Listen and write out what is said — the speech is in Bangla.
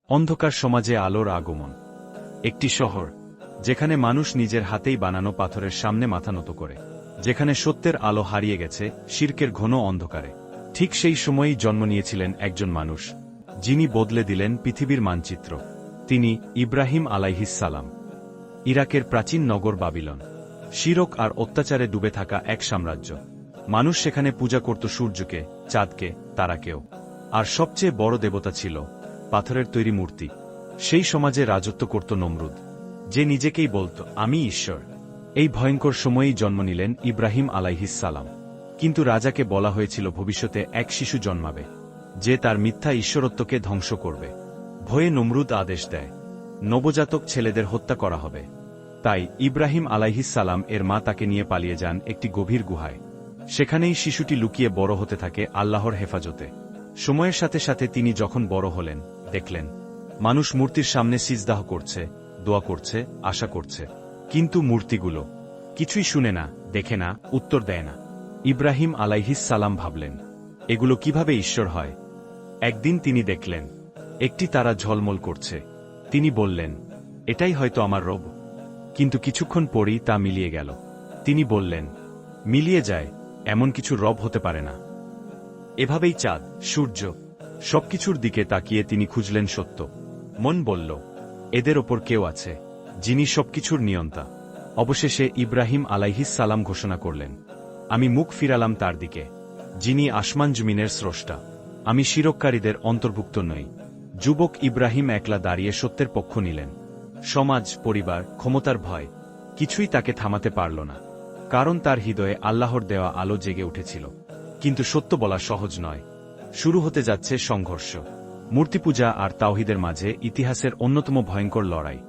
অন্ধকার সমাজে আলোর আগমন। একটি শহর যেখানে মানুষ নিজের হাতেই বানানো পাথরের সামনে মাথা নত করে, যেখানে সত্যের আলো হারিয়ে গেছে শিরকের ঘন অন্ধকারে। ঠিক সেই সময়েই জন্ম নিয়েছিলেন একজন মানুষ, যিনি বদলে দিলেন পৃথিবীর মানচিত্র। তিনি ইব্রাহিম আলাইহিসসালাম। ইরাকের প্রাচীন নগর বাবিলন, শিরক আর অত্যাচারে ডুবে থাকা এক সাম্রাজ্য। মানুষ সেখানে পূজা করত সূর্যকে, চাঁদকে, তারাকেও। আর সবচেয়ে বড় দেবতা ছিল পাথরের তৈরি মূর্তি। সেই সমাজে রাজত্ব করত নমরুদ, যে নিজেকেই বলত, আমি ঈশ্বর। এই ভয়ঙ্কর সময়েই জন্ম নিলেন ইব্রাহিম আলাইহিসসালাম। কিন্তু রাজাকে বলা হয়েছিল ভবিষ্যতে এক শিশু জন্মাবে, যে তার মিথ্যা ঈশ্বরত্বকে ধ্বংস করবে। ভয়ে নমরুদ আদেশ দেয়, নবজাতক ছেলেদের হত্যা করা হবে। তাই ইব্রাহিম আলাইহিসসালাম এর মা তাকে নিয়ে পালিয়ে যান একটি গভীর গুহায়। সেখানেই শিশুটি লুকিয়ে বড় হতে থাকে আল্লাহর হেফাজতে। সময়ের সাথে সাথে তিনি যখন বড় হলেন, দেখলেন মানুষ মূর্তির সামনে সিজদাহ করছে, দোয়া করছে, আশা করছে। কিন্তু মূর্তিগুলো কিছুই শুনে না, দেখে না, উত্তর দেয় না। ইব্রাহিম আলাইহিসসালাম ভাবলেন, এগুলো কিভাবে ঈশ্বর হয়? একদিন তিনি দেখলেন একটি তারা ঝলমল করছে। তিনি বললেন, এটাই হয়তো আমার রব। কিন্তু কিছুক্ষণ পরই তা মিলিয়ে গেল। তিনি বললেন, মিলিয়ে যায়, এমন কিছু রব হতে পারে না। এভাবেই চাঁদ, সূর্য, সবকিছুর দিকে তাকিয়ে তিনি খুঁজলেন সত্য। মন বলল, এদের ওপর কেউ আছে, যিনি সবকিছুর নিয়ন্তা। অবশেষে ইব্রাহিম আলাইহিসসালাম ঘোষণা করলেন, আমি মুখ ফিরালাম তার দিকে, যিনি আসমান জমিনের স্রষ্টা। আমি শিরককারীদের অন্তর্ভুক্ত নই। যুবক ইব্রাহিম একলা দাঁড়িয়ে সত্যের পক্ষ নিলেন। সমাজ, পরিবার, ক্ষমতার ভয় কিছুই তাকে থামাতে পারল না, কারণ তার হৃদয়ে আল্লাহর দেওয়া আলো জেগে উঠেছিল। কিন্তু সত্য বলা সহজ নয়। শুরু হতে যাচ্ছে সংঘর্ষ, মূর্তিপূজা আর তাওহীদের মাঝে ইতিহাসের অন্যতম ভয়ঙ্কর লড়াই।